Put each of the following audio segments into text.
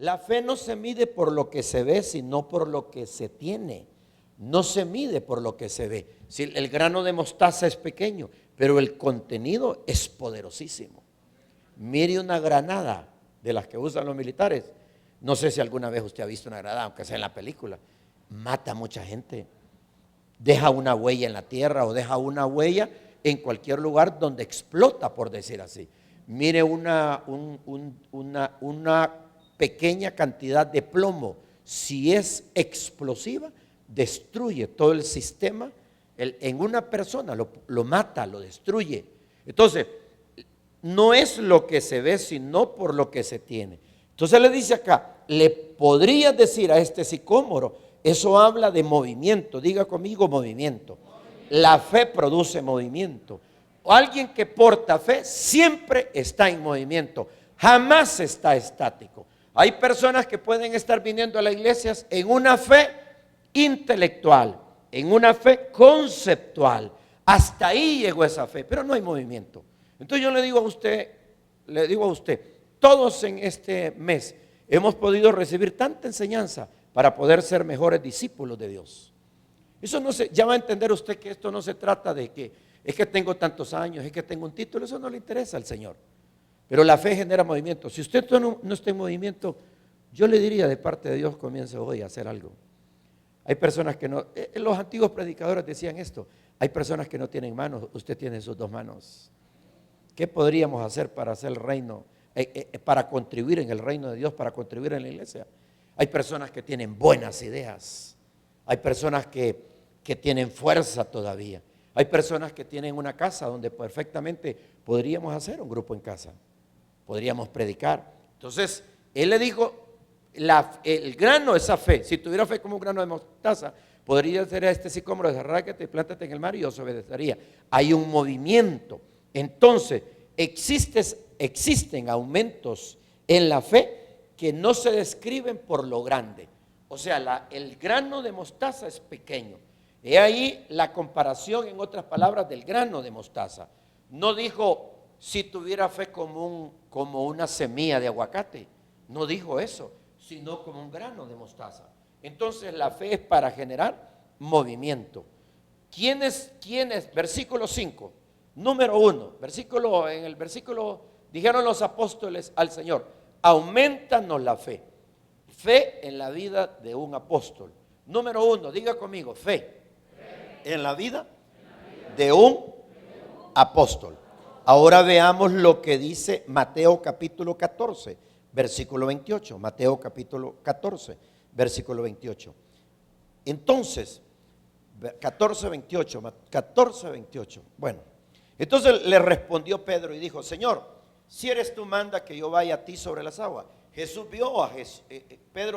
La fe no se mide por lo que se ve, sino por lo que se tiene. No se mide por lo que se ve. Si el grano de mostaza es pequeño, pero el contenido es poderosísimo. Mire una granada de las que usan los militares. No sé si alguna vez usted ha visto una granada, aunque sea en la película. Mata a mucha gente. Deja una huella en la tierra o deja una huella en cualquier lugar donde explota, por decir así. Mire una pequeña cantidad de plomo, si es explosiva, destruye todo el sistema. En una persona lo mata, lo destruye. Entonces, no es lo que se ve, sino por lo que se tiene. Entonces le dice acá, le podrías decir a este sicómoro, eso habla de movimiento. Diga conmigo movimiento. La fe produce movimiento. Alguien que porta fe siempre está en movimiento, jamás está estático. Hay personas que pueden estar viniendo a las iglesias en una fe intelectual, en una fe conceptual. Hasta ahí llegó esa fe, pero no hay movimiento. Entonces yo le digo a usted, todos en este mes hemos podido recibir tanta enseñanza para poder ser mejores discípulos de Dios. Eso no se, ya va a entender usted que esto no se trata de que es que tengo tantos años, es que tengo un título, eso no le interesa al Señor. Pero la fe genera movimiento. Si usted no está en movimiento, yo le diría de parte de Dios, comience hoy a hacer algo. Hay personas que no, los antiguos predicadores decían esto, hay personas que no tienen manos, usted tiene sus dos manos. ¿Qué podríamos hacer para hacer el reino, para contribuir en el reino de Dios, para contribuir en la iglesia? Hay personas que tienen buenas ideas, hay personas que tienen fuerza todavía, hay personas que tienen una casa donde perfectamente podríamos hacer un grupo en casa, podríamos predicar. Entonces, él le dijo, el grano, esa fe, si tuviera fe como un grano de mostaza, podría ser a este sicómoro, desarráigate y plántate en el mar y yo os obedecería. Hay un movimiento. Entonces, existen aumentos en la fe que no se describen por lo grande. O sea, el grano de mostaza es pequeño. He ahí la comparación, en otras palabras, del grano de mostaza. No dijo si tuviera fe como una semilla de aguacate. No dijo eso, sino como un grano de mostaza. Entonces la fe es para generar movimiento. ¿Quién es? Versículo 5, número 1. En el versículo dijeron los apóstoles al Señor, aumentanos la fe. Fe en la vida de un apóstol. Número 1, diga conmigo, fe en la vida de un apóstol. Ahora veamos lo que dice Mateo capítulo 14, versículo 28. Mateo capítulo 14, versículo 28. Entonces, 14, 28. Bueno, entonces le respondió Pedro y dijo, Señor, si eres tú, manda que yo vaya a ti sobre las aguas. Pedro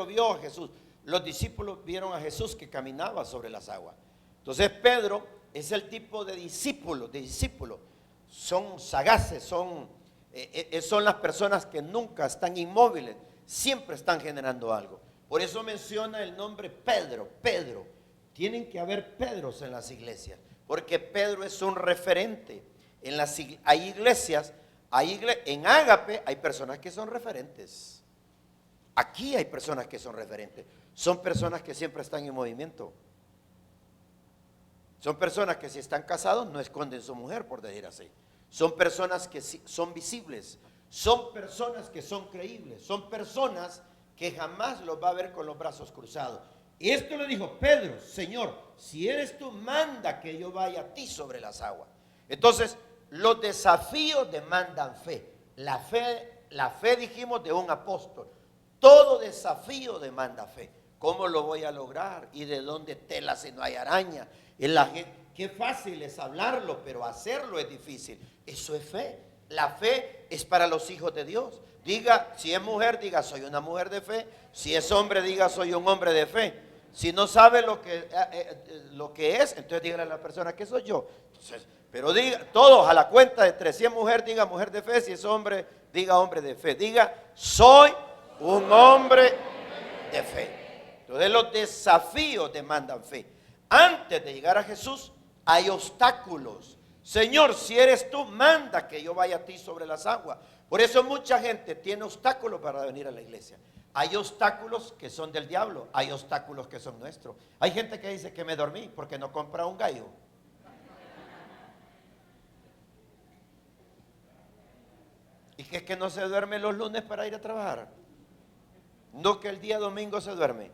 vio a Jesús. Los discípulos vieron a Jesús que caminaba sobre las aguas. Entonces Pedro es el tipo de discípulo. Son sagaces, son las personas que nunca están inmóviles, siempre están generando algo. Por eso menciona el nombre Pedro. Tienen que haber Pedros en las iglesias, porque Pedro es un referente. Hay iglesias, en Ágape hay personas que son referentes. Aquí hay personas que son referentes. Son personas que siempre están en movimiento. Son personas que si están casados no esconden su mujer, por decir así. Son personas que son visibles. Son personas que son creíbles. Son personas que jamás los va a ver con los brazos cruzados. Y esto le dijo Pedro, Señor, si eres tú, manda que yo vaya a ti sobre las aguas. Entonces, los desafíos demandan fe. La fe dijimos de un apóstol. Todo desafío demanda fe. ¿Cómo lo voy a lograr? ¿Y de dónde tela si no hay araña? Qué fácil es hablarlo, pero hacerlo es difícil. Eso es fe. La fe es para los hijos de Dios. Diga, si es mujer, diga, soy una mujer de fe. Si es hombre, diga, soy un hombre de fe. Si no sabe lo que es, entonces dígale a la persona que soy yo. Entonces, pero diga, todos a la cuenta de 3. Si es mujer, diga mujer de fe. Si es hombre, diga hombre de fe. Diga, soy un hombre de fe. Entonces los desafíos demandan fe. Antes de llegar a Jesús hay obstáculos. Señor, si eres tú, manda que yo vaya a ti sobre las aguas. Por eso mucha gente tiene obstáculos para venir a la iglesia. Hay obstáculos que son del diablo, hay obstáculos que son nuestros. Hay gente que dice que me dormí porque no compra un gallo. Y que es que no se duerme los lunes para ir a trabajar. No, que el día domingo se duerme.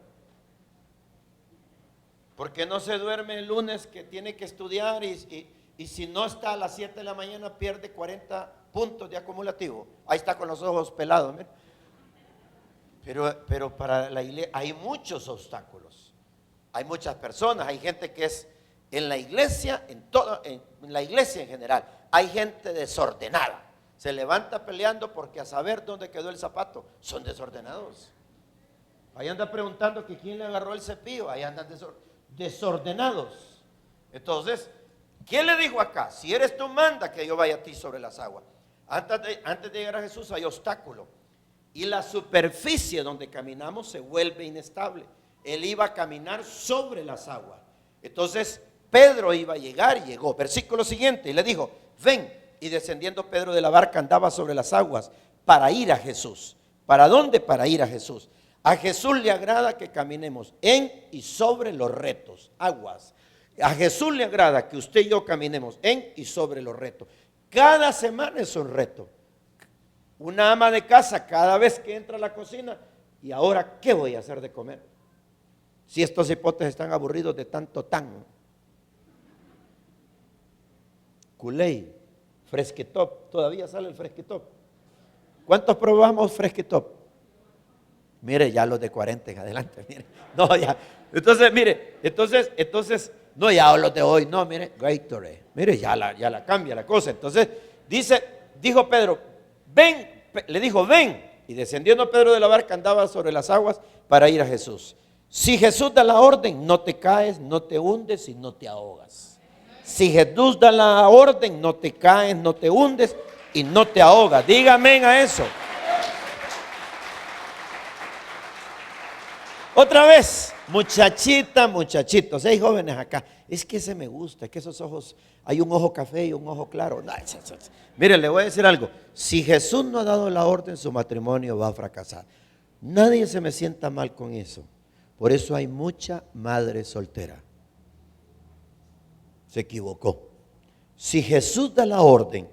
Porque no se duerme el lunes que tiene que estudiar y si no está a las 7 de la mañana pierde 40 puntos de acumulativo. Ahí está con los ojos pelados. Mira. Pero para la iglesia hay muchos obstáculos. Hay muchas personas, hay gente que es en la iglesia, en la iglesia en general, hay gente desordenada. Se levanta peleando porque a saber dónde quedó el zapato, son desordenados. Ahí anda preguntando que quién le agarró el cepillo, ahí andan desordenados. Entonces, ¿quién le dijo acá? Si eres tú, manda que yo vaya a ti sobre las aguas. Antes de llegar a Jesús hay obstáculo. Y la superficie donde caminamos se vuelve inestable. Él iba a caminar sobre las aguas. Entonces, Pedro iba a llegar y llegó. Versículo siguiente, y le dijo, ven. Y descendiendo Pedro de la barca andaba sobre las aguas para ir a Jesús. ¿Para dónde? Para ir a Jesús. A Jesús le agrada que caminemos en y sobre los retos, aguas. A Jesús le agrada que usted y yo caminemos en y sobre los retos. Cada semana es un reto. Una ama de casa cada vez que entra a la cocina, ¿y ahora qué voy a hacer de comer? Si estos hipotes están aburridos de tanto tan. Culey, fresquetop, todavía sale el fresquetop. ¿Cuántos probamos fresquetop? Mire, ya los de 40 en adelante, mire. No, ya. Entonces, mire, entonces, no, ya los de hoy, no, mire, Gatorade. Mire, ya la cambia la cosa. Entonces, dijo Pedro, ven, le dijo, ven. Y descendiendo Pedro de la barca andaba sobre las aguas para ir a Jesús. Si Jesús da la orden, no te caes, no te hundes y no te ahogas. Si Jesús da la orden, no te caes, no te hundes y no te ahogas. Dígame a eso. Otra vez, muchachita, muchachitos, hay jóvenes acá. Es que ese me gusta, es que esos ojos, hay un ojo café y un ojo claro. No, mire, le voy a decir algo. Si Jesús no ha dado la orden, su matrimonio va a fracasar. Nadie se me sienta mal con eso. Por eso hay mucha madre soltera. Se equivocó. Si Jesús da la orden,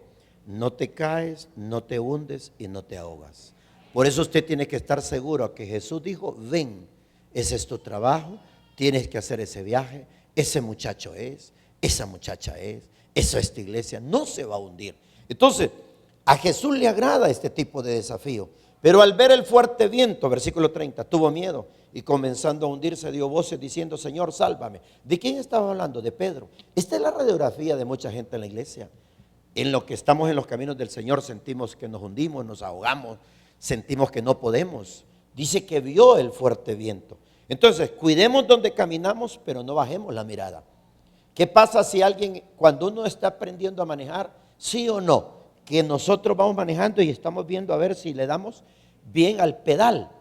no te caes, no te hundes y no te ahogas. Por eso usted tiene que estar seguro que Jesús dijo, ven, ese es tu trabajo, tienes que hacer ese viaje, ese muchacho es, esa muchacha es, eso es tu iglesia, no se va a hundir. Entonces, a Jesús le agrada este tipo de desafío, pero al ver el fuerte viento, versículo 30, tuvo miedo y comenzando a hundirse dio voces diciendo, Señor, sálvame. ¿De quién estaba hablando? De Pedro. Esta es la radiografía de mucha gente en la iglesia. En lo que estamos en los caminos del Señor sentimos que nos hundimos, nos ahogamos, sentimos que no podemos. Dice que vio el fuerte viento. Entonces, cuidemos donde caminamos, pero no bajemos la mirada. ¿Qué pasa si alguien, cuando uno está aprendiendo a manejar, sí o no, que nosotros vamos manejando y estamos viendo a ver si le damos bien al pedal?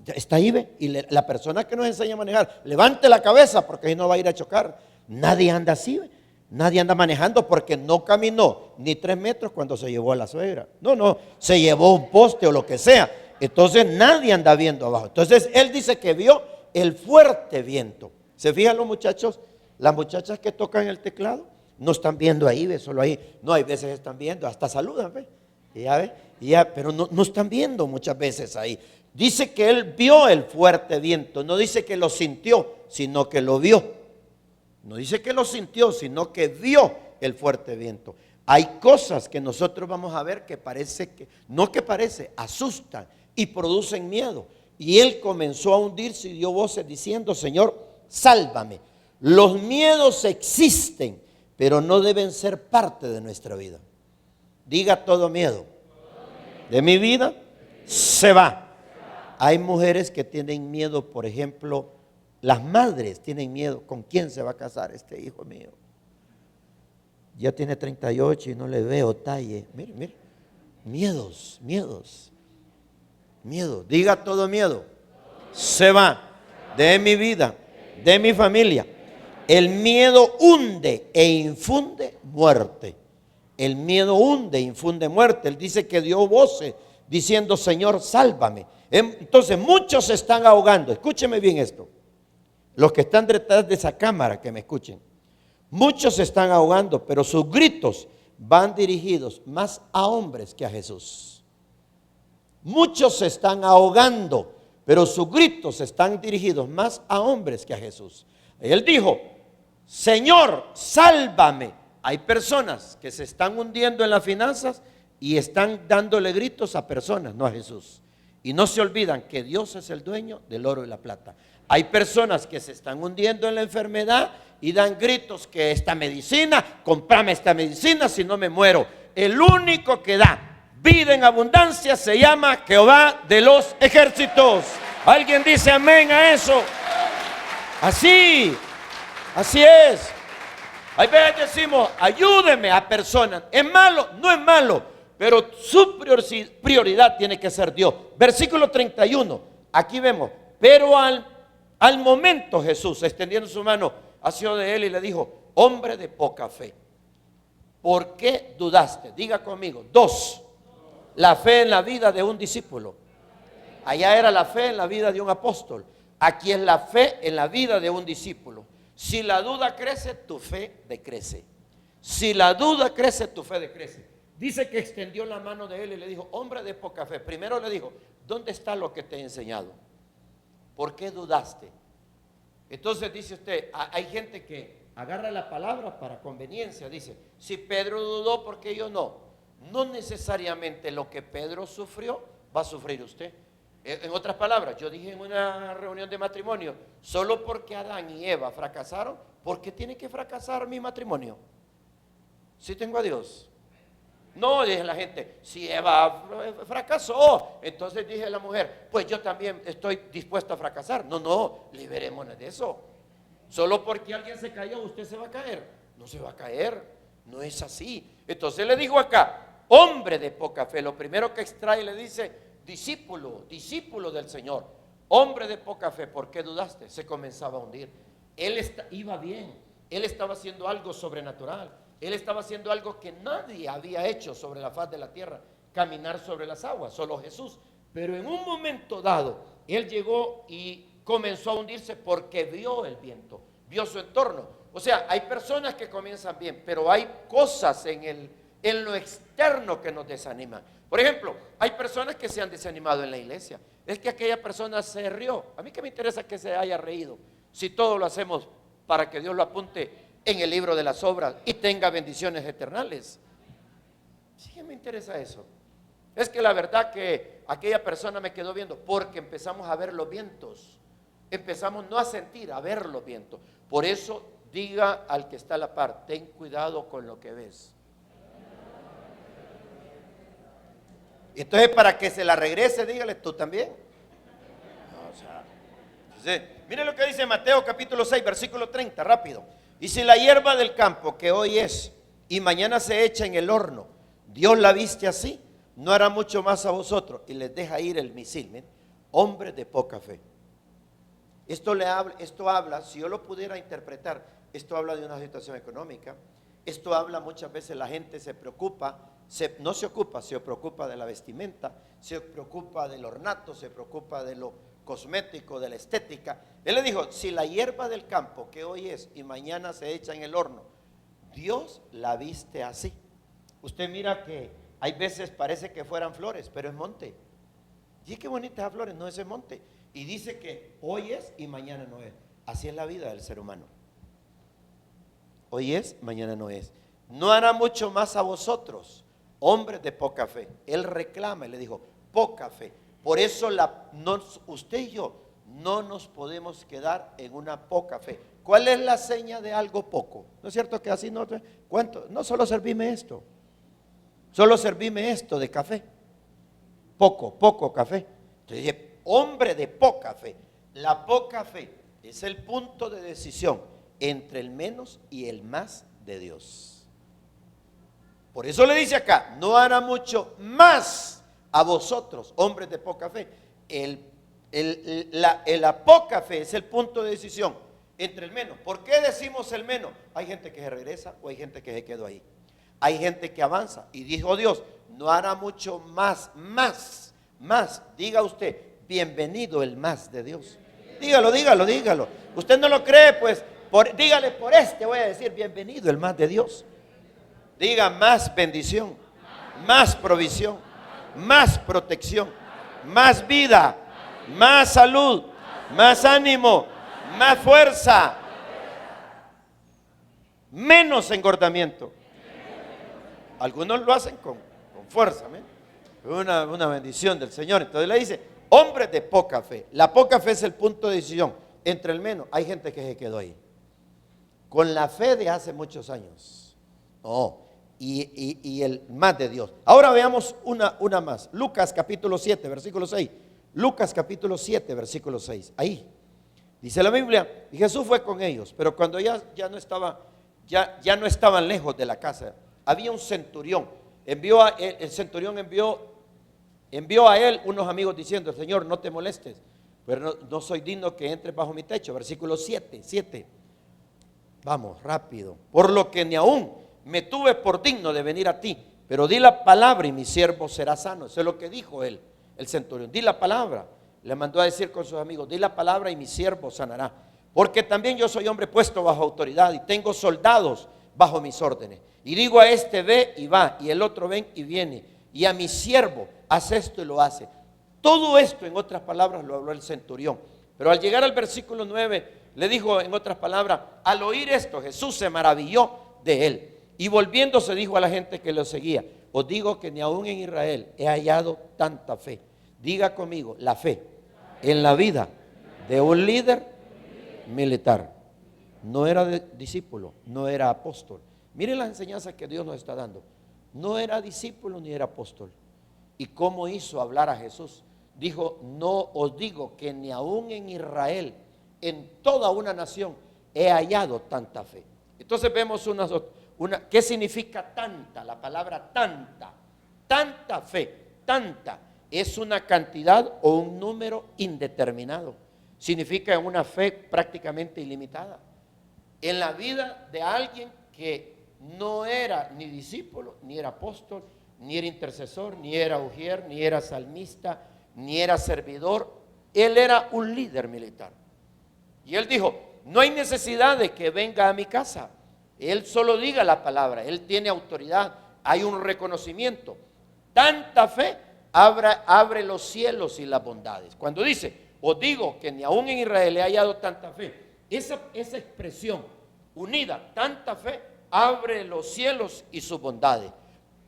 Está ahí, ¿ve? Y la persona que nos enseña a manejar, levante la cabeza porque ahí no va a ir a chocar. Nadie anda así, ¿ve? Nadie anda manejando porque no caminó ni 3 metros cuando se llevó a la suegra. No, se llevó un poste o lo que sea. Entonces nadie anda viendo abajo. Entonces él dice que vio el fuerte viento. ¿Se fijan los muchachos? Las muchachas que tocan el teclado no están viendo ahí, ¿ve? Solo ahí. No, hay veces están viendo, hasta saludan, ¿ve? Pero no están viendo muchas veces ahí. Dice que él vio el fuerte viento. No dice que lo sintió, sino que lo vio. No dice que lo sintió, sino que vio el fuerte viento. Hay cosas que nosotros vamos a ver que asustan y producen miedo. Y él comenzó a hundirse y dio voces diciendo, Señor, sálvame. Los miedos existen, pero no deben ser parte de nuestra vida. Diga todo miedo de mi vida se va. Hay mujeres que tienen miedo, por ejemplo, las madres tienen miedo. ¿Con quién se va a casar este hijo mío? Ya tiene 38 y no le veo talle. Mire. Miedos. Diga todo miedo. Se va de mi vida, de mi familia. El miedo hunde e infunde muerte. El miedo hunde e infunde muerte. Él dice que dio voces diciendo: Señor, sálvame. Entonces muchos se están ahogando. Escúcheme bien esto. Los que están detrás de esa cámara, que me escuchen. Muchos se están ahogando, pero sus gritos van dirigidos más a hombres que a Jesús. Muchos se están ahogando, pero sus gritos están dirigidos más a hombres que a Jesús. Él dijo: Señor, sálvame. Hay personas que se están hundiendo en las finanzas y están dándole gritos a personas, no a Jesús. Y no se olvidan que Dios es el dueño del oro y la plata. Hay personas que se están hundiendo en la enfermedad y dan gritos que esta medicina, comprame esta medicina si no me muero. El único que da vida en abundancia se llama Jehová de los ejércitos. ¿Alguien dice amén a eso? Así es. Hay veces decimos: ayúdeme a personas. ¿Es malo? No es malo, pero su prioridad tiene que ser Dios. Versículo 31, aquí vemos: pero al momento Jesús, extendiendo su mano, asió de él y le dijo: hombre de poca fe, ¿por qué dudaste? Diga conmigo: 2, la fe en la vida de un discípulo. Allá era la fe en la vida de un apóstol. Aquí es la fe en la vida de un discípulo. Si la duda crece, tu fe decrece. Si la duda crece, tu fe decrece. Dice que extendió la mano de él y le dijo: hombre de poca fe. Primero le dijo: ¿dónde está lo que te he enseñado? ¿Por qué dudaste? Entonces dice usted, hay gente que agarra la palabra para conveniencia. Dice: si Pedro dudó, ¿por qué yo no? No necesariamente lo que Pedro sufrió va a sufrir usted. En otras palabras, yo dije en una reunión de matrimonio: solo porque Adán y Eva fracasaron, ¿por qué tiene que fracasar mi matrimonio? Si tengo a Dios. No, dije la gente: si Eva fracasó, entonces dije a la mujer: pues yo también estoy dispuesto a fracasar. No, liberémonos de eso. Solo porque alguien se cayó, usted se va a caer. No se va a caer, no es así. Entonces le dijo acá: hombre de poca fe. Lo primero que extrae le dice: discípulo del Señor, hombre de poca fe, ¿por qué dudaste? Se comenzaba a hundir. Él iba bien, él estaba haciendo algo sobrenatural, él estaba haciendo algo que nadie había hecho sobre la faz de la tierra: caminar sobre las aguas, solo Jesús. Pero en un momento dado, él llegó y comenzó a hundirse porque vio el viento, vio su entorno. O sea, hay personas que comienzan bien, pero hay cosas en lo externo que nos desaniman. Por ejemplo, hay personas que se han desanimado en la iglesia. Es que aquella persona se rió. A mí qué me interesa que se haya reído, si todo lo hacemos para que Dios lo apunte en el libro de las obras y tenga bendiciones eternales. Sí que me interesa eso. Es que la verdad que aquella persona me quedó viendo porque empezamos a ver los vientos. Empezamos no a sentir, a ver los vientos. Por eso diga al que está a la par: ten cuidado con lo que ves. Entonces, para que se la regrese, dígale tú también. Mire lo que dice Mateo capítulo 6, versículo 30, rápido. Y si la hierba del campo que hoy es y mañana se echa en el horno, Dios la viste así, no hará mucho más a vosotros. Y les deja ir el misil. ¿Ven? Hombre de poca fe. Esto habla, si yo lo pudiera interpretar, esto habla de una situación económica. Esto habla, muchas veces la gente se preocupa. Se preocupa de la vestimenta, se preocupa del ornato, se preocupa de lo cosmético, de la estética. Él le dijo: si la hierba del campo que hoy es y mañana se echa en el horno, Dios la viste así. Usted mira que hay veces parece que fueran flores, pero es monte. Y qué bonitas las flores, no es monte. Y dice que hoy es y mañana no es. Así es la vida del ser humano. Hoy es, mañana no es. No hará mucho más a vosotros, hombres de poca fe. Él reclama y le dijo: poca fe. Por eso usted y yo no nos podemos quedar en una poca fe. ¿Cuál es la seña de algo poco? ¿No es cierto que así no? ¿Cuánto? No, solo servime esto. Solo servime esto de café. Poco café. Entonces dije: hombre de poca fe. La poca fe es el punto de decisión entre el menos y el más de Dios. Por eso le dice acá: no hará mucho más a vosotros, hombres de poca fe. La poca fe es el punto de decisión entre el menos. ¿Por qué decimos el menos? Hay gente que se regresa o hay gente que se quedó ahí. Hay gente que avanza y dijo Dios: no hará mucho más más. Diga usted, bienvenido el más de Dios. Dígalo, dígalo, dígalo. Usted no lo cree, pues dígale, por este voy a decir, bienvenido el más de Dios. Diga, más bendición, más provisión, más protección, más vida, más salud, más ánimo, más fuerza, menos engordamiento. Algunos lo hacen con fuerza, una bendición del Señor. Entonces le dice, hombres de poca fe. La poca fe es el punto de decisión. Entre el menos, hay gente que se quedó ahí con la fe de hace muchos años. No, y el más de Dios. Ahora veamos una más. Lucas capítulo 7, versículo 6. Lucas capítulo 7, versículo 6. Ahí dice la Biblia, y Jesús fue con ellos, pero cuando ya no estaban lejos de la casa, había un centurión. El centurión envió a él unos amigos diciendo, Señor, no te molestes, pero no soy digno que entres bajo mi techo. Versículo 7. Vamos, rápido. Por lo que ni aún me tuve por digno de venir a ti, pero di la palabra y mi siervo será sano. Eso es lo que dijo él, el centurión. Di la palabra. Le mandó a decir con sus amigos, di la palabra y mi siervo sanará. Porque también yo soy hombre puesto bajo autoridad y tengo soldados bajo mis órdenes. Y digo a este, ve y va, y el otro ven y viene. Y a mi siervo, hace esto y lo hace. Todo esto, en otras palabras, lo habló el centurión. Pero al llegar al versículo 9, le dijo en otras palabras, al oír esto, Jesús se maravilló de él. Y volviéndose dijo a la gente que lo seguía, os digo que ni aún en Israel he hallado tanta fe. Diga conmigo, la fe en la vida de un líder militar. No era discípulo, no era apóstol. Miren las enseñanzas que Dios nos está dando. No era discípulo ni era apóstol. ¿Y cómo hizo hablar a Jesús? Dijo, no os digo que ni aún en Israel, en toda una nación, he hallado tanta fe. Entonces vemos ¿qué significa tanta? La palabra tanta. Tanta fe, tanta. Es una cantidad o un número indeterminado. Significa una fe prácticamente ilimitada. En la vida de alguien que no era ni discípulo, ni era apóstol, ni era intercesor, ni era ujier, ni era salmista, ni era servidor. Él era un líder militar. Y él dijo, no hay necesidad de que venga a mi casa. Él solo diga la palabra, él tiene autoridad, hay un reconocimiento. Tanta fe abre los cielos y las bondades. Cuando dice, os digo que ni aún en Israel he hallado tanta fe, esa expresión unida, tanta fe, abre los cielos y sus bondades.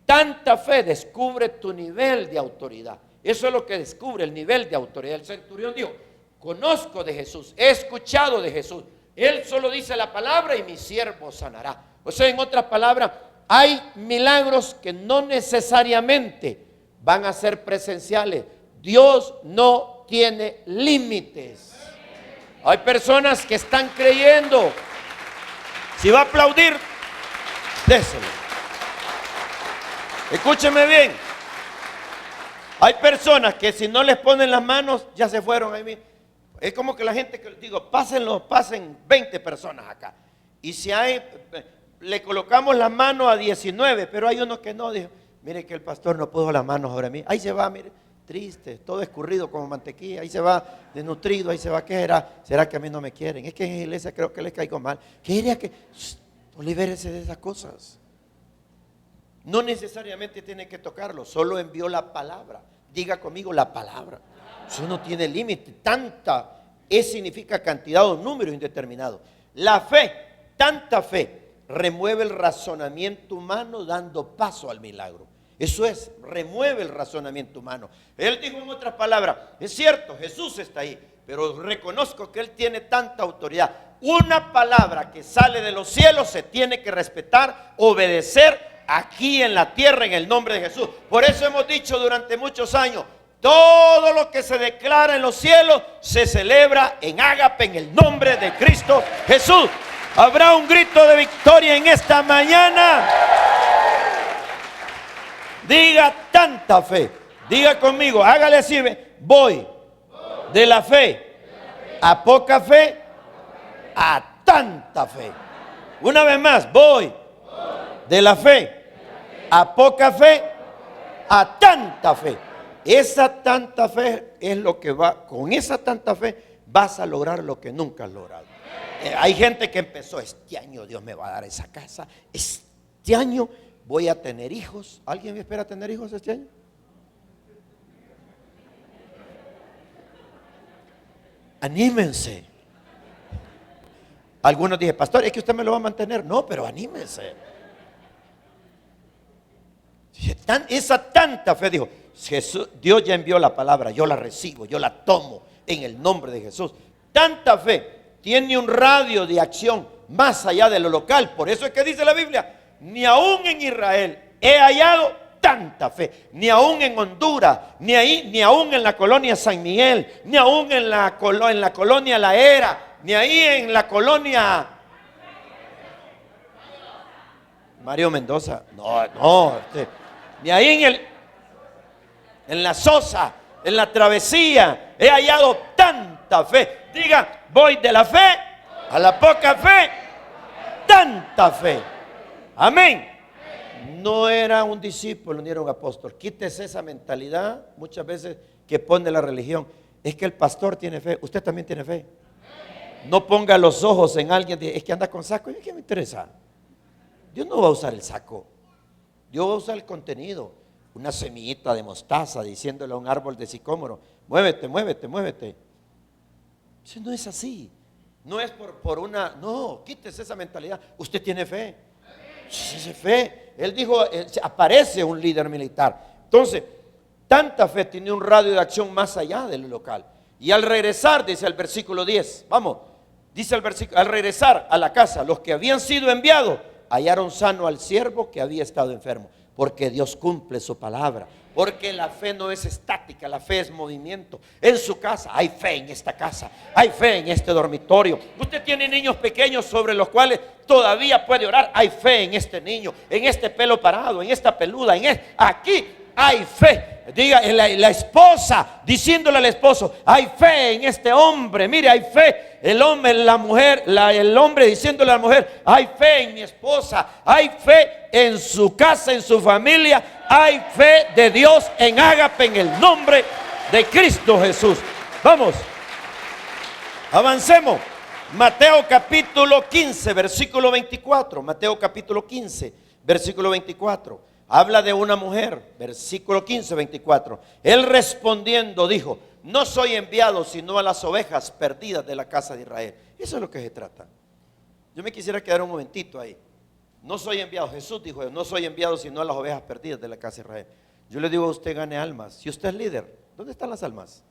Tanta fe descubre tu nivel de autoridad. Eso es lo que descubre el nivel de autoridad. El centurión dijo, conozco de Jesús, he escuchado de Jesús. Él solo dice la palabra y mi siervo sanará. O sea, en otras palabras, hay milagros que no necesariamente van a ser presenciales. Dios no tiene límites. Hay personas que están creyendo. Si va a aplaudir, déselo. Escúcheme bien. Hay personas que si no les ponen las manos, ya se fueron ahí mismo. Es como que la gente que digo, pasen 20 personas acá. Y si le colocamos las manos a 19, pero hay unos que no. Dijo, mire que el pastor no puso las manos ahora mismo. Ahí se va, mire, triste, todo escurrido como mantequilla. Ahí se va desnutrido, ahí se va. ¿Qué será? ¿Será que a mí no me quieren? Es que en la iglesia creo que les caigo mal. ¿Qué diría que? Libérese de esas cosas. No necesariamente tiene que tocarlo, solo envió la palabra. Diga conmigo la palabra. Eso no tiene límite. Tanta significa cantidad o número indeterminado. La fe, tanta fe, remueve el razonamiento humano dando paso al milagro. Eso es, remueve el razonamiento humano. Él dijo en otras palabras, es cierto, Jesús está ahí, pero reconozco que Él tiene tanta autoridad. Una palabra que sale de los cielos se tiene que respetar, obedecer aquí en la tierra en el nombre de Jesús. Por eso hemos dicho durante muchos años, todo lo que se declara en los cielos se celebra en Ágape en el nombre de Cristo Jesús. Habrá un grito de victoria en esta mañana. Diga tanta fe. Diga conmigo, hágale así. Voy de la fe a poca fe a tanta fe. Una vez más, voy de la fe a poca fe a tanta fe. Esa tanta fe es lo que va, con esa tanta fe vas a lograr lo que nunca has logrado. Hay gente que empezó, este año Dios me va a dar esa casa, este año voy a tener hijos. ¿Alguien me espera tener hijos este año? Anímense. Algunos dije, pastor, es que usted me lo va a mantener. No, pero anímense. Esa tanta fe, dijo, Jesús, Dios ya envió la palabra, yo la recibo, yo la tomo en el nombre de Jesús. Tanta fe tiene un radio de acción más allá de lo local. Por eso es que dice la Biblia, ni aún en Israel he hallado tanta fe, ni aún en Honduras, ni aún en la colonia San Miguel, ni aún en la colonia La Era, ni ahí en la colonia Mario Mendoza, ni ahí en la Sosa, en la Travesía, he hallado tanta fe. Diga, voy de la fe a la poca fe, tanta fe. Amén. No era un discípulo ni era un apóstol. Quítese esa mentalidad muchas veces que pone la religión. Es que el pastor tiene fe, usted también tiene fe. No ponga los ojos en alguien, es que anda con saco. ¿Y qué me interesa? Dios no va a usar el saco. Dios va a usar el contenido. Una semillita de mostaza diciéndole a un árbol de sicómoro, muévete, muévete, muévete. Eso no es así. No es por una, no, quítese esa mentalidad. Usted tiene fe. Sí, fe. Él dijo, aparece un líder militar. Entonces, tanta fe tiene un radio de acción más allá del local. Y al regresar, dice el versículo 10, vamos, dice el versículo, al regresar a la casa, los que habían sido enviados hallaron sano al siervo que había estado enfermo. Porque Dios cumple su palabra. Porque la fe no es estática, la fe es movimiento. En su casa hay fe, en esta casa hay fe, en este dormitorio. Usted tiene niños pequeños sobre los cuales todavía puede orar. Hay fe en este niño, en este pelo parado, en esta peluda, aquí hay fe. Diga la esposa diciéndole al esposo, hay fe en este hombre. Mire, hay fe. El hombre, la mujer, el hombre diciéndole a la mujer, hay fe en mi esposa. Hay fe en su casa, en su familia. Hay fe de Dios en Ágape, en el nombre de Cristo Jesús. Vamos, avancemos. Mateo capítulo 15, versículo 24. Mateo capítulo 15, versículo 24. Habla de una mujer, versículo 15, 24. Él respondiendo dijo, no soy enviado sino a las ovejas perdidas de la casa de Israel. Eso es lo que se trata. Yo me quisiera quedar un momentito ahí. No soy enviado, Jesús dijo, no soy enviado sino a las ovejas perdidas de la casa de Israel. Yo le digo a usted, gane almas. Si usted es líder, ¿dónde están las almas?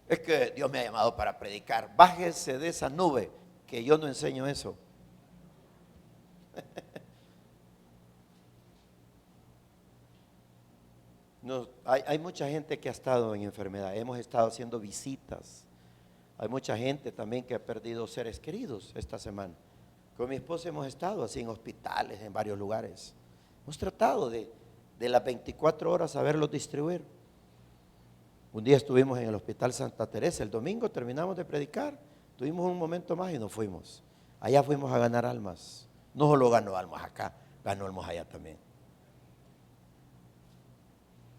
Es que Dios me ha llamado para predicar. Bájese de esa nube, que yo no enseño eso. No, hay mucha gente que ha estado en enfermedad. Hemos estado haciendo visitas. Hay mucha gente también que ha perdido seres queridos esta semana. Con mi esposa hemos estado así en hospitales, en varios lugares. Hemos tratado de las 24 horas saberlos distribuir. Un día estuvimos en el Hospital Santa Teresa. El domingo terminamos de predicar. Tuvimos un momento más y nos fuimos. Allá fuimos a ganar almas. No solo ganó almas acá, ganó almas allá también.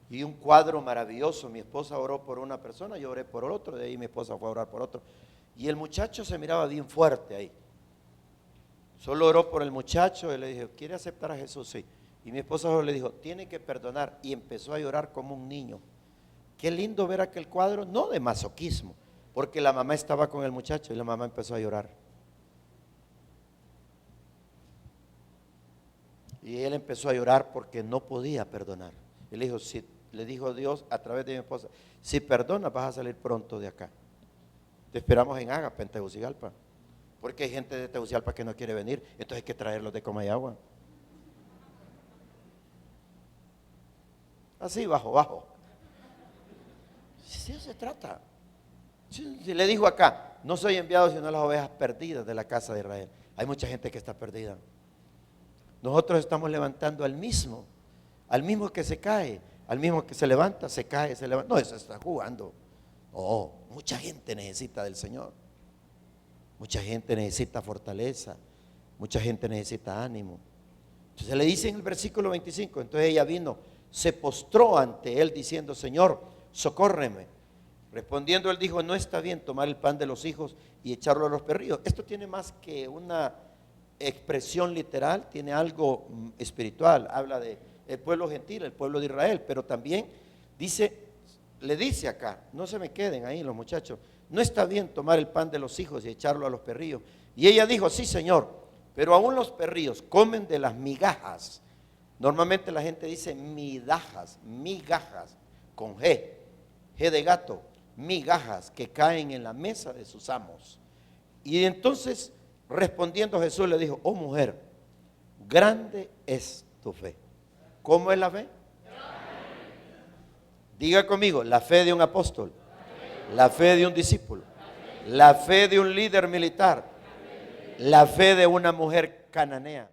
Y un cuadro maravilloso. Mi esposa oró por una persona, yo oré por otro, de ahí mi esposa fue a orar por otro. Y el muchacho se miraba bien fuerte ahí. Solo oró por el muchacho y le dijo, ¿quiere aceptar a Jesús? Sí. Y mi esposa solo le dijo, tiene que perdonar. Y empezó a llorar como un niño. Qué lindo ver aquel cuadro, no de masoquismo, porque la mamá estaba con el muchacho y la mamá empezó a llorar. Y él empezó a llorar porque no podía perdonar. Él dijo, si le dijo Dios a través de mi esposa, si perdonas vas a salir pronto de acá. Te esperamos en Ágape, en Tegucigalpa. Porque hay gente de Tegucigalpa que no quiere venir, entonces hay que traerlos de Comayagua. Así, bajo. Si eso se trata. Si le dijo acá, no soy enviado sino a las ovejas perdidas de la casa de Israel. Hay mucha gente que está perdida. Nosotros estamos levantando al mismo que se cae, al mismo que se levanta, se cae, se levanta. No, eso está jugando. Oh, mucha gente necesita del Señor. Mucha gente necesita fortaleza. Mucha gente necesita ánimo. Entonces le dice en el versículo 25, entonces ella vino se postró ante él diciendo: Señor, socórreme. Respondiendo él dijo: no está bien tomar el pan de los hijos y echarlo a los perrillos. Esto tiene más que una expresión literal, tiene algo espiritual. Habla de el pueblo gentil, el pueblo de Israel, pero también le dice acá, no se me queden ahí los muchachos, no está bien tomar el pan de los hijos y echarlo a los perrillos. Y ella dijo: sí, Señor, pero aún los perrillos comen de las migajas. Normalmente la gente dice migajas, con G de gato, migajas que caen en la mesa de sus amos. Y entonces, respondiendo Jesús le dijo: oh mujer, grande es tu fe. ¿Cómo es la fe? Diga conmigo: la fe de un apóstol, la fe de un discípulo, la fe de un líder militar, la fe de una mujer cananea.